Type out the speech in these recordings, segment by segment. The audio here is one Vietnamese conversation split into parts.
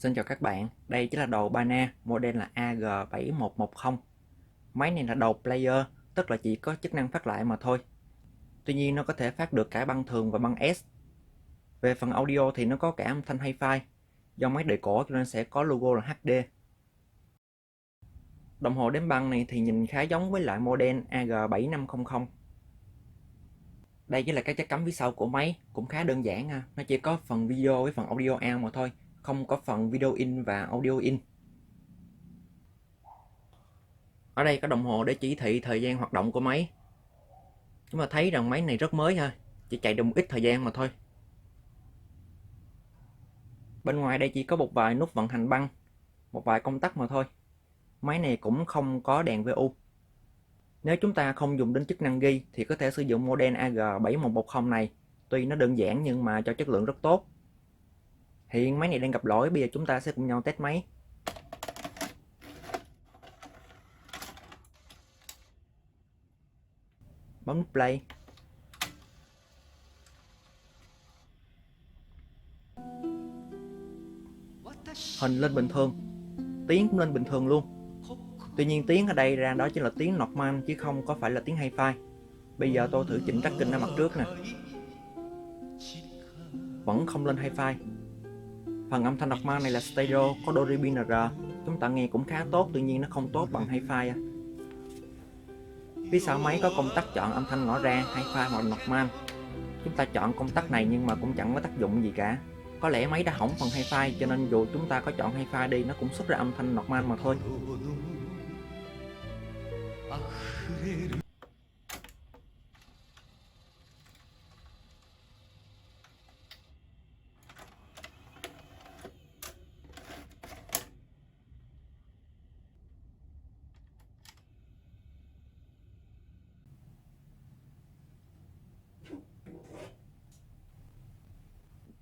Xin chào các bạn, đây chính là đầu Bana, model là AG7110. Máy này là đầu player, tức là chỉ có chức năng phát lại mà thôi. Tuy nhiên nó có thể phát được cả băng thường và băng S. Về phần audio thì nó có cả âm thanh hi-fi. Do máy đời cổ cho nên sẽ có logo là HD. Đồng hồ đếm băng này thì nhìn khá giống với lại model AG7500. Đây chính là các chất cắm phía sau của máy, cũng khá đơn giản ha. Nó chỉ có phần video với phần audio out mà thôi, không có phần video in và audio in. Ở đây có đồng hồ để chỉ thị thời gian hoạt động của máy. Chúng ta thấy rằng máy này rất mới ha, chỉ chạy được một ít thời gian mà thôi. Bên ngoài đây chỉ có một vài nút vận hành băng, một vài công tắc mà thôi. Máy này cũng không có đèn VU. Nếu chúng ta không dùng đến chức năng ghi thì có thể sử dụng model AG7110 này. Tuy nó đơn giản nhưng mà cho chất lượng rất tốt. Hiện máy này đang gặp lỗi, bây giờ chúng ta sẽ cùng nhau test máy. Bấm nút play. Hình lên bình thường, tiếng cũng lên bình thường luôn. Tuy nhiên tiếng ở đây ra đó chính là tiếng normal chứ không có phải là tiếng hi-fi. Bây giờ tôi thử chỉnh tracking ở mặt trước nè, vẫn không lên hi-fi. Phần âm thanh normal này là stereo, có Dolby NR, chúng ta nghe cũng khá tốt, tuy nhiên nó không tốt bằng hi-fi. Phía sau máy có công tắc chọn âm thanh ngõ ra, hi-fi hoặc normal. Chúng ta chọn công tắc này nhưng mà cũng chẳng có tác dụng gì cả. Có lẽ máy đã hỏng phần hi-fi cho nên dù chúng ta có chọn hi-fi đi nó cũng xuất ra âm thanh normal mà thôi.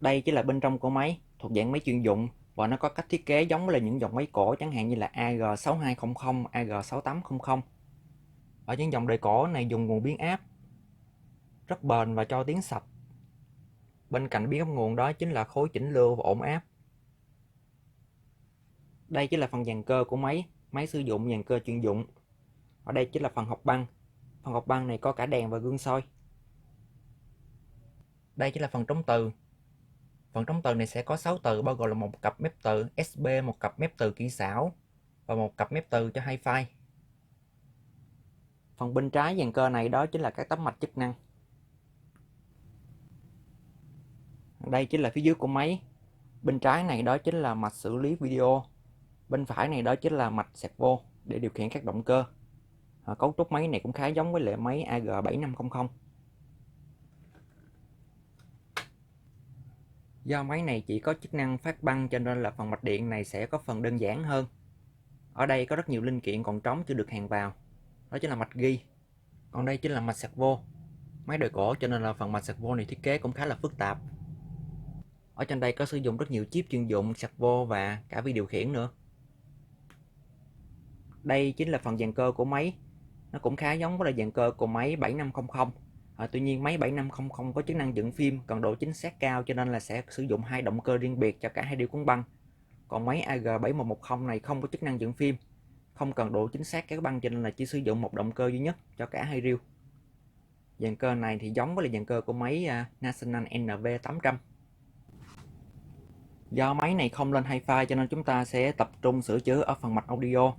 Đây chỉ là bên trong của máy, thuộc dạng máy chuyên dụng và nó có cách thiết kế giống với những dòng máy cổ chẳng hạn như là AG6200, AG6800. Ở những dòng đời cổ này dùng nguồn biến áp rất bền và cho tiếng sạch. Bên cạnh biến áp nguồn đó chính là khối chỉnh lưu và ổn áp. Đây chính là phần dàn cơ của máy, máy sử dụng dàn cơ chuyên dụng. Ở đây chính là phần hộc băng. Phần hộc băng này có cả đèn và gương soi. Đây chính là phần trống từ. Phần trống từ này sẽ có 6 từ bao gồm là một cặp mép từ SB, một cặp mép từ kỹ xảo và một cặp mép từ cho hi-fi. Phần bên trái dàn cơ này đó chính là các tấm mạch chức năng. Đây chính là phía dưới của máy. Bên trái này đó chính là mạch xử lý video. Bên phải này đó chính là mạch servo để điều khiển các động cơ. Cấu trúc máy này cũng khá giống với lại máy AG7500. Do máy này chỉ có chức năng phát băng cho nên là phần mạch điện này sẽ có phần đơn giản hơn. Ở đây có rất nhiều linh kiện còn trống chưa được hàn vào. Đó chính là mạch ghi. Còn đây chính là mạch servo. Máy đời cổ cho nên là phần mạch servo này thiết kế cũng khá là phức tạp. Ở trên đây có sử dụng rất nhiều chip chuyên dụng servo và cả vi điều khiển nữa. Đây chính là phần dàn cơ của máy. Nó cũng khá giống với là dàn cơ của máy 7500. Tuy nhiên máy 7500 có chức năng dựng phim cần độ chính xác cao cho nên là sẽ sử dụng hai động cơ riêng biệt cho cả hai điều cuốn băng. Còn máy AG7110 này không có chức năng dựng phim, không cần độ chính xác kéo băng cho nên là chỉ sử dụng một động cơ duy nhất cho cả hai reel. Dàn cơ này thì giống với là dàn cơ của máy National NV800. Do máy này không lên hi-fi cho nên chúng ta sẽ tập trung sửa chữa ở phần mạch audio.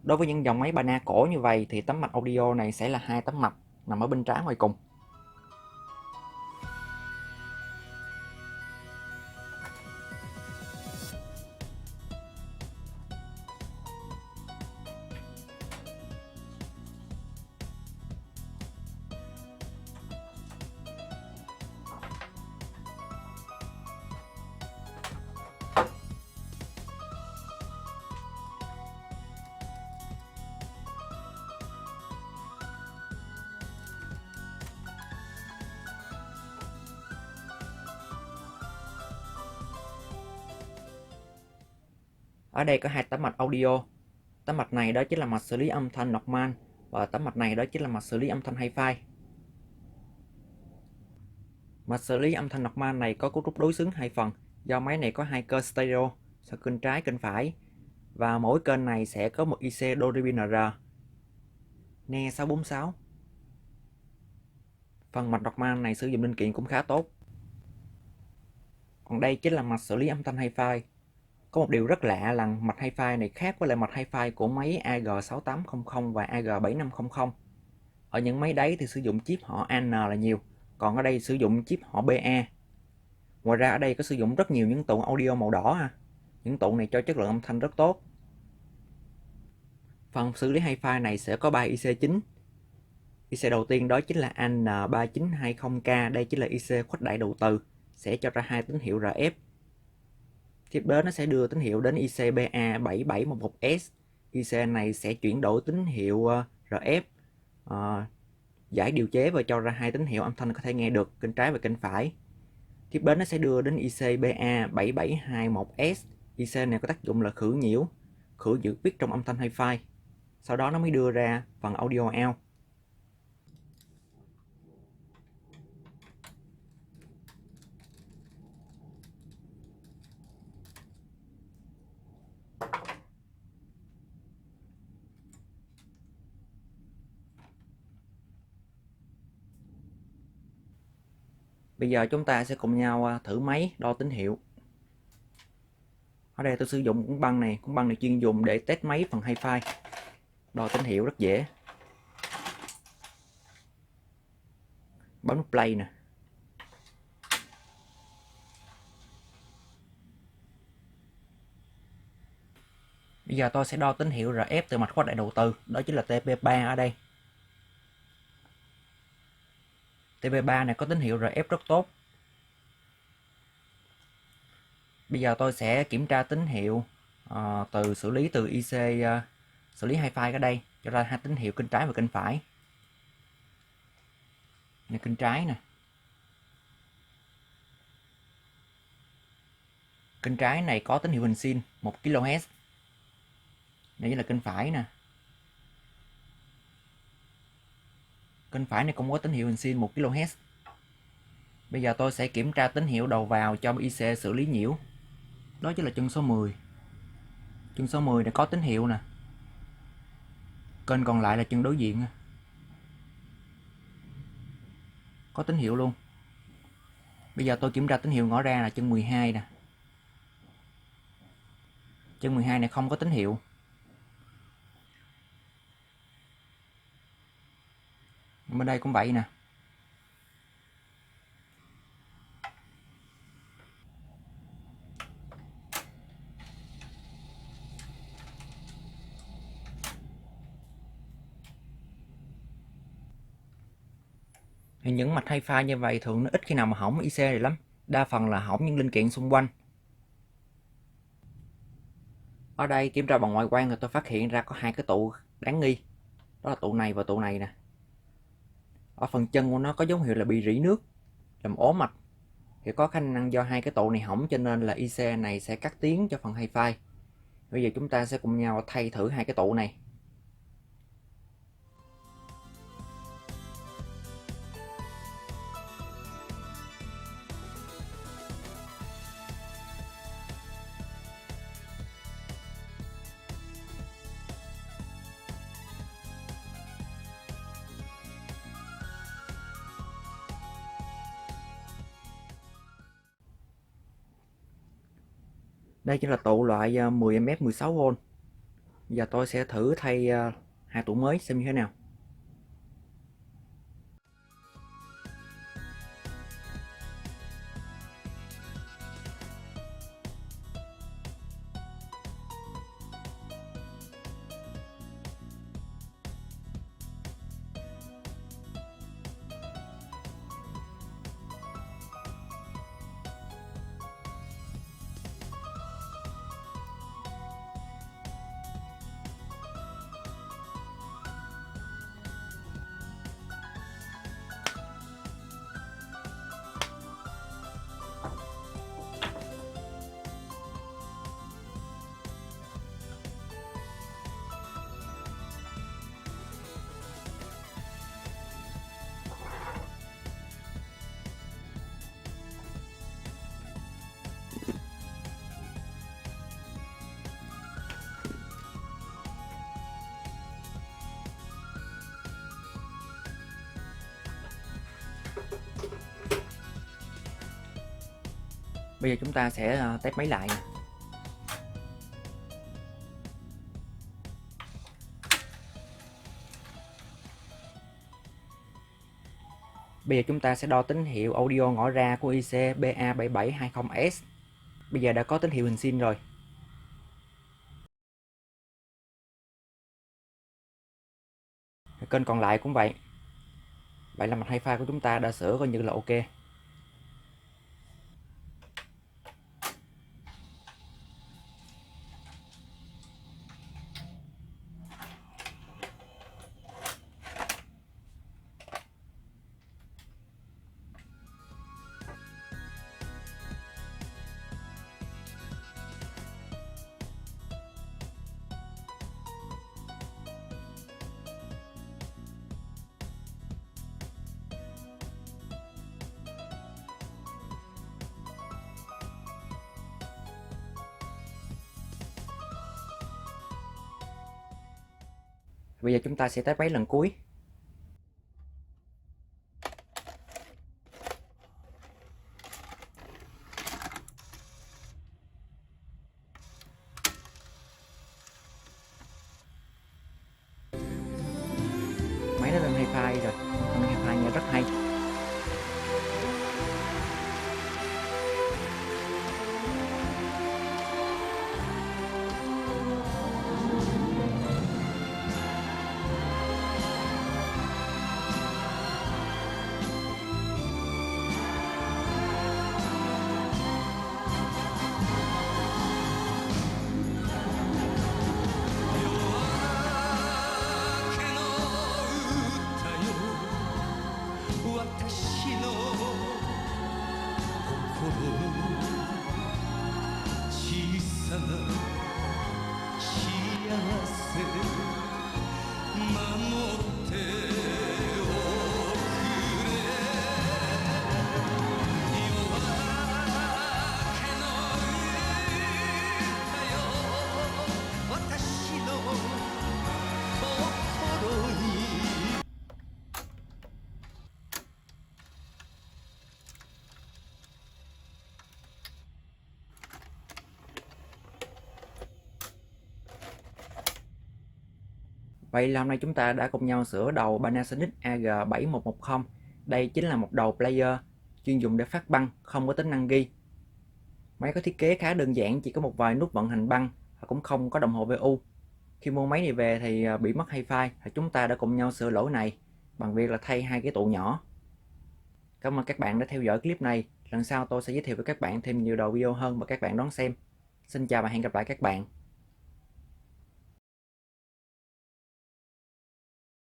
Đối với những dòng máy Bana cổ như vậy thì tấm mạch audio này sẽ là hai tấm mạch nằm ở bên trái ngoài cùng. Ở đây có hai tấm mạch audio. Tấm mạch này đó chính là mạch xử lý âm thanh normal và tấm mạch này đó chính là mạch xử lý âm thanh hi-fi. Mạch xử lý âm thanh normal này có cấu trúc đối xứng hai phần do máy này có hai cơ stereo, sau kênh trái, kênh phải. Và mỗi kênh này sẽ có một IC Dolby NR Ne 646. Phần mạch đọc man này sử dụng linh kiện cũng khá tốt. Còn đây chính là mạch xử lý âm thanh Hi-Fi. Có một điều rất lạ là mạch Hi-Fi này khác với lại mạch Hi-Fi của máy AG6800 và AG7500. Ở những máy đấy thì sử dụng chip họ AN là nhiều, còn ở đây sử dụng chip họ BA. Ngoài ra ở đây có sử dụng rất nhiều những tụ audio màu đỏ. Những tụ này cho chất lượng âm thanh rất tốt. Phần xử lý Hi-Fi này sẽ có 3 IC chính. IC đầu tiên đó chính là AN3920K, đây chính là IC khuếch đại đầu từ, sẽ cho ra 2 tín hiệu RF. Tiếp đến nó sẽ đưa tín hiệu đến IC BA7711S. IC này sẽ chuyển đổi tín hiệu RF, giải điều chế và cho ra 2 tín hiệu âm thanh có thể nghe được kênh trái và kênh phải. Tiếp đến nó sẽ đưa đến IC BA7721S. IC này có tác dụng là khử nhiễu, khử giữ viết trong âm thanh Hi-Fi. Sau đó nó mới đưa ra phần audio out. Bây giờ chúng ta sẽ cùng nhau thử máy đo tín hiệu. Ở đây tôi sử dụng cuốn băng này chuyên dùng để test máy phần Hi-Fi. Đo tín hiệu rất dễ. Bấm nút play nè. Bây giờ tôi sẽ đo tín hiệu RF từ mạch khuếch đại đầu từ, đó chính là TP3 ở đây. TP3 này có tín hiệu RF rất tốt. Bây giờ tôi sẽ kiểm tra tín hiệu xử lý từ IC xử lý Hi-Fi ở đây, cho ra 2 tín hiệu kênh trái và kênh phải. Này kênh trái nè. Kênh trái này có tín hiệu hình sin 1 kHz. Đây là kênh phải nè. Kênh phải này cũng có tín hiệu hình sin 1 kHz. Bây giờ tôi sẽ kiểm tra tín hiệu đầu vào cho IC xử lý nhiễu. Đó chính là chân số 10. Chân số 10 này có tín hiệu nè. Kênh còn lại là chân đối diện. Có tín hiệu luôn. Bây giờ tôi kiểm tra tín hiệu ngõ ra là chân 12 nè. Chân 12 này không có tín hiệu. Bên đây cũng vậy nè. Thì những mạch Hi-Fi như vậy thường nó ít khi nào mà hỏng IC này lắm. Đa phần là hỏng những linh kiện xung quanh. Ở đây kiểm tra bằng ngoại quan thì tôi phát hiện ra có 2 cái tụ đáng nghi. Đó là tụ này và tụ này nè. Ở phần chân của nó có dấu hiệu là bị rỉ nước, làm ố mạch. Thì có khả năng do 2 cái tụ này hỏng cho nên là IC này sẽ cắt tiếng cho phần Hi-Fi. Bây giờ chúng ta sẽ cùng nhau thay thử 2 cái tụ này. Đây chính là tụ loại 10A 16V. Giờ tôi sẽ thử thay 2 tụ mới xem như thế nào. Bây giờ chúng ta sẽ test máy lại nè. Bây giờ chúng ta sẽ đo tín hiệu audio ngõ ra của IC BA7720S. Bây giờ đã có tín hiệu hình sin rồi. Kênh còn lại cũng vậy. Vậy là mạch hi-fi của chúng ta đã sửa coi như là ok. Bây giờ chúng ta sẽ test máy lần cuối. Máy nó lên hi-fi rồi, âm hi-fi nghe rất hay. Vậy là hôm nay chúng ta đã cùng nhau sửa đầu Panasonic AG7110. Đây chính là một đầu player chuyên dùng để phát băng, không có tính năng ghi. Máy có thiết kế khá đơn giản, chỉ có một vài nút vận hành băng và cũng không có đồng hồ VU. Khi mua máy này về thì bị mất hi-fi, chúng ta đã cùng nhau sửa lỗi này bằng việc là thay hai cái tụ nhỏ. Cảm ơn các bạn đã theo dõi clip này. Lần sau tôi sẽ giới thiệu với các bạn thêm nhiều đầu video hơn mà các bạn đón xem. Xin chào và hẹn gặp lại các bạn.